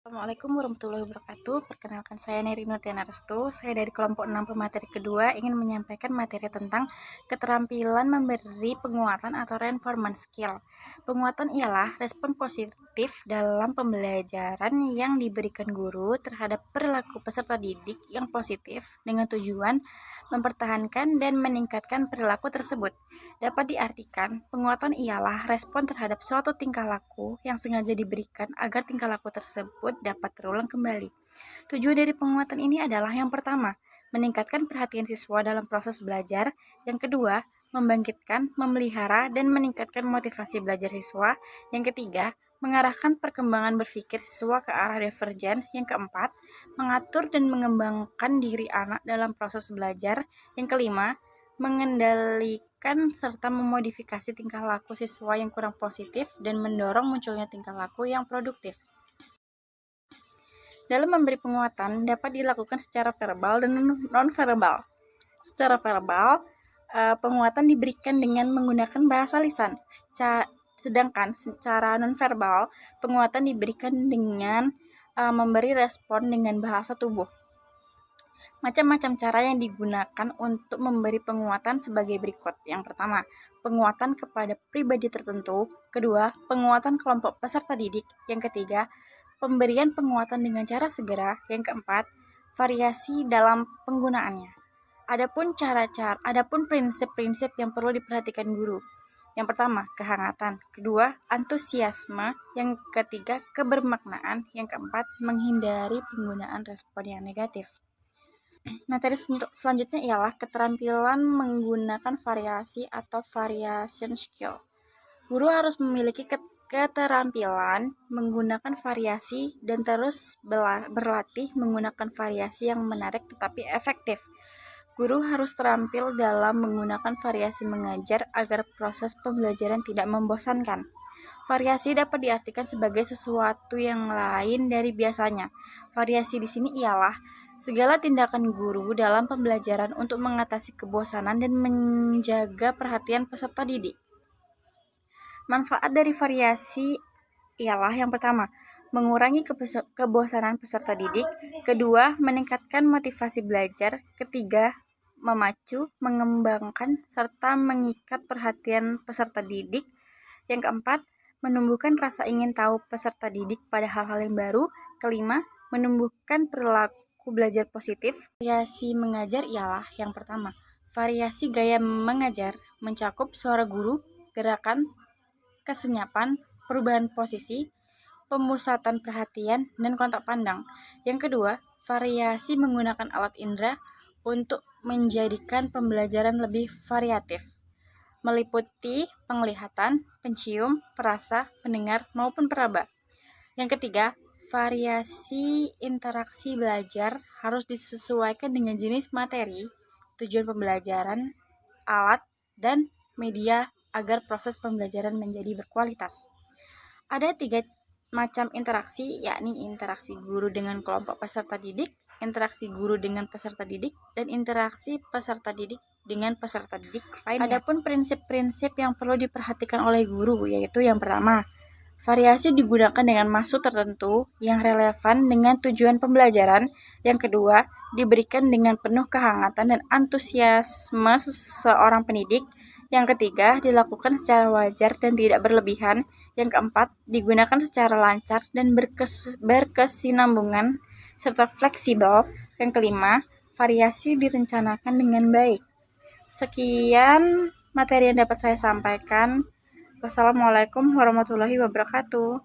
Assalamualaikum warahmatullahi wabarakatuh. Perkenalkan, saya Neri Nurtiana Restu. Saya dari kelompok 6 pemateri kedua ingin menyampaikan materi tentang keterampilan memberi penguatan atau reinforcement skill. Penguatan ialah respon positif dalam pembelajaran yang diberikan guru terhadap perilaku peserta didik yang positif dengan tujuan mempertahankan dan meningkatkan perilaku tersebut. Dapat diartikan, penguatan ialah respon terhadap suatu tingkah laku yang sengaja diberikan agar tingkah laku tersebut dapat terulang kembali. Tujuan dari penguatan ini adalah yang pertama, meningkatkan perhatian siswa dalam proses belajar. Yang kedua, membangkitkan, memelihara, dan meningkatkan motivasi belajar siswa. Yang ketiga, mengarahkan perkembangan berpikir siswa ke arah divergen. Yang keempat, mengatur dan mengembangkan diri anak dalam proses belajar. Yang kelima, mengendalikan serta memodifikasi tingkah laku siswa yang kurang positif dan mendorong munculnya tingkah laku yang produktif. Dalam memberi penguatan dapat dilakukan secara verbal dan non-verbal. Secara verbal, penguatan diberikan dengan menggunakan bahasa lisan. Sedangkan secara nonverbal, penguatan diberikan dengan memberi respon dengan bahasa tubuh. Macam-macam cara yang digunakan untuk memberi penguatan sebagai berikut. Yang pertama, penguatan kepada pribadi tertentu. Kedua, penguatan kelompok peserta didik. Yang ketiga, pemberian penguatan dengan cara segera. Yang keempat, variasi dalam penggunaannya. Adapun prinsip-prinsip yang perlu diperhatikan guru. Yang pertama, kehangatan. Kedua, antusiasme. Yang ketiga, kebermaknaan. Yang keempat, menghindari penggunaan respon yang negatif. Materi selanjutnya ialah keterampilan menggunakan variasi atau variation skill. Guru harus memiliki keterampilan menggunakan variasi dan terus berlatih menggunakan variasi yang menarik tetapi efektif. Guru harus terampil dalam menggunakan variasi mengajar agar proses pembelajaran tidak membosankan. Variasi dapat diartikan sebagai sesuatu yang lain dari biasanya. Variasi di sini ialah segala tindakan guru dalam pembelajaran untuk mengatasi kebosanan dan menjaga perhatian peserta didik. Manfaat dari variasi ialah yang pertama, mengurangi kebosanan peserta didik. Kedua, meningkatkan motivasi belajar. Ketiga, memacu, mengembangkan, serta mengikat perhatian peserta didik. Yang keempat, menumbuhkan rasa ingin tahu peserta didik pada hal-hal yang baru. Kelima, menumbuhkan perilaku belajar positif. Variasi mengajar ialah yang pertama, variasi gaya mengajar mencakup suara guru, gerakan, kesenyapan, perubahan posisi, pemusatan perhatian, dan kontak pandang. Yang kedua, variasi menggunakan alat indera untuk menjadikan pembelajaran lebih variatif, meliputi penglihatan, pencium, perasa, pendengar, maupun peraba. Yang ketiga, variasi interaksi belajar harus disesuaikan dengan jenis materi, tujuan pembelajaran, alat, dan media agar proses pembelajaran menjadi berkualitas. Ada 3 macam interaksi, yakni interaksi guru dengan kelompok peserta didik, interaksi guru dengan peserta didik, dan interaksi peserta didik dengan peserta didik lainnya. Adapun prinsip-prinsip yang perlu diperhatikan oleh guru, yaitu yang pertama, variasi digunakan dengan maksud tertentu yang relevan dengan tujuan pembelajaran. Yang kedua, diberikan dengan penuh kehangatan dan antusiasme seorang pendidik. Yang ketiga, dilakukan secara wajar dan tidak berlebihan. Yang keempat, digunakan secara lancar dan berkesinambungan serta fleksibel. Yang kelima, variasi direncanakan dengan baik. Sekian materi yang dapat saya sampaikan. Wassalamualaikum warahmatullahi wabarakatuh.